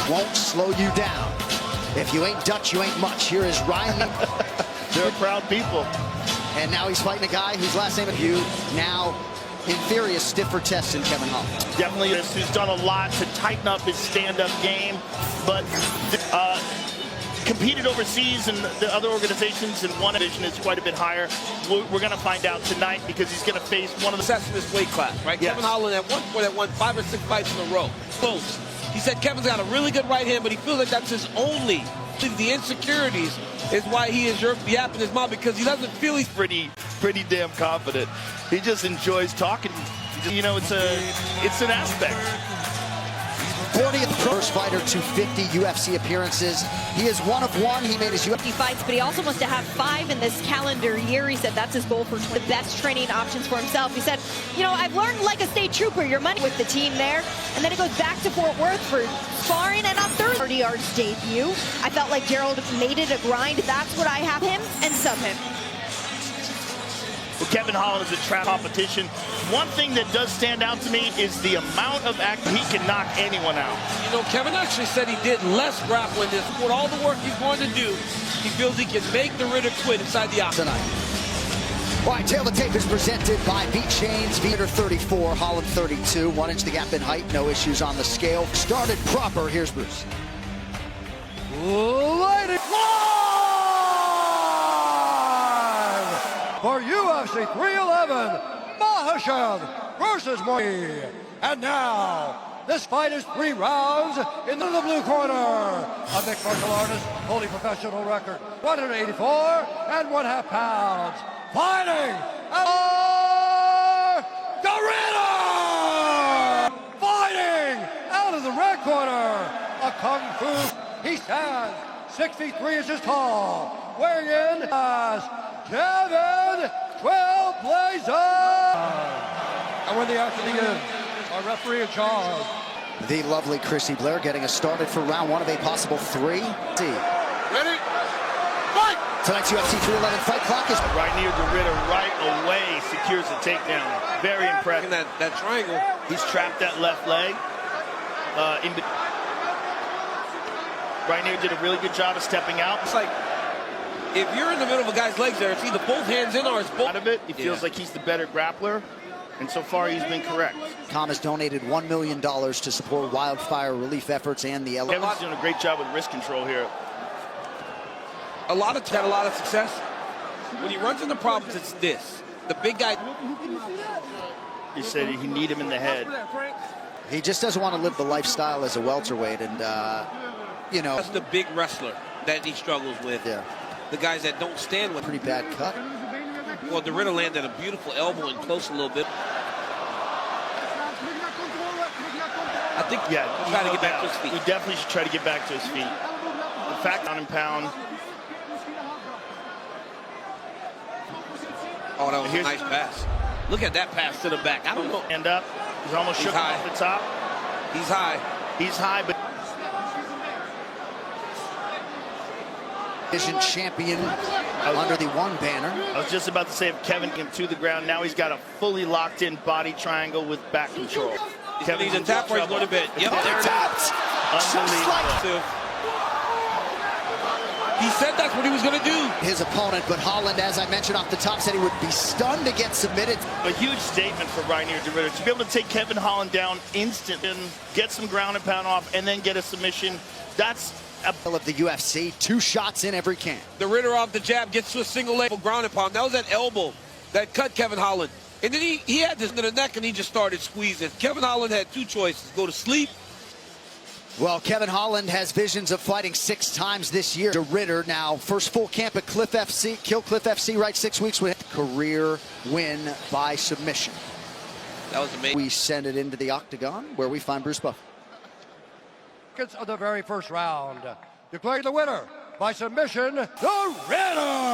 won't slow you down. If you ain't Dutch, you ain't much. Here is Ryan. They're proud people. And now he's fighting a guy whose last name is you. Now, in theory, a stiffer test than Kevin Holland. Definitely who's done a lot to tighten up his stand-up game, but competed overseas and the other organizations, and one division is quite a bit higher. We're going to find out tonight because he's going to face one of the success in this weight class, right? Yes. Kevin Holland at one point had won 5 or 6 fights in a row. Close. He said Kevin's got a really good right hand, but he feels like that's his only. The insecurities is why he is yapping his mouth, because he doesn't feel he's pretty damn confident. He just enjoys talking. You know, it's an aspect. 40th first fighter to 50 UFC appearances. He is one of one. He made his UFC fights, but he also wants to have 5 in this calendar year. He said that's his goal for the best training options for himself. He said, you know, I've learned like a state trooper, your money with the team there. And then he goes back to Fort Worth for sparring, and on Thursday, 30 yards debut. I felt like Gerald made it a grind. That's what I have him and sub him. Well, Kevin Holland is a trap competition. One thing that does stand out to me is the amount of action. He can knock anyone out. You know, Kevin actually said he did less grappling this. With all the work he's going to do, he feels he can make the Ritter quit inside the octagon. tonight. All right, Tail the Tape is presented by Beat Chains. Ritter 34, Holland 32. 1 inch the gap in height, no issues on the scale. Started proper. Here's Bruce. Ladies, for UFC 311, Mahashev versus Moy. And now, this fight is 3 rounds in the blue corner. A mixed martial artist, holding professional record, 184 and 1/2 pounds. Fighting the Ritter! Fighting out of the red corner, a kung fu. He stands 6 feet 3 inches tall, weighing in as Kevin Trailblazer. And when the action begins, our referee in charge. The lovely Chrissy Blair getting us started for round 1 of a possible 3. Ready? Fight! Tonight's UFC 311 fight clock is Right near the Ritter, right away, secures the takedown. Very impressive. That triangle. He's trapped that left leg. Right near did a really good job of stepping out. It's like, if you're in the middle of a guy's legs there, it's either both hands in or it's both. Out of it, he feels like he's the better grappler, and so far he's been correct. Com has donated $1 million to support wildfire relief efforts and the LA. Kevin's doing a great job with wrist control here. Had a lot of success. When he runs into problems, it's this. The big guy. He said he need him in the head. He just doesn't want to live the lifestyle as a welterweight, and you know, That's the big wrestler that he struggles with. yeah, The guys that don't stand with. pretty bad cut. Well, the Ritter landed a beautiful elbow and close a little bit. I think Yeah, he'll try to get back to his He feet. definitely should try to get back to his feet. The fact on and pound. Oh, that was a nice pass. Look at that pass to the back. I don't know. End up. He's almost shook him high. off the top. He's high. He's high, but Division champion under the 1 banner. I was just about to say if Kevin came to the ground, now he's got a fully locked in body triangle with back control. He's a tap where he's going to bed. Yep, Oh, there it is. tapped! Just like Unbelievable. He said that's what he was going to do. his opponent, but Holland, as I mentioned off the top, said he would be stunned to get submitted. A huge statement for Reinier de Ritter to be able to take Kevin Holland down instant and get some ground and pound off and then get a submission. That's Of the UFC, 2 shots in every can. The Ritter off the jab gets to a single leg ground and pound. That was that elbow that cut Kevin Holland. And then he had this to the neck and he just started squeezing. Kevin Holland had 2 choices: go to sleep. Well, Kevin Holland has visions of fighting 6 times this year. De Ritter now, first full camp at Cliff FC, Kill Cliff FC, right 6 weeks with career win by submission. That was amazing. We send it into the octagon where we find Bruce Buff. Of the very first round, declaring the winner by submission, the Ritter.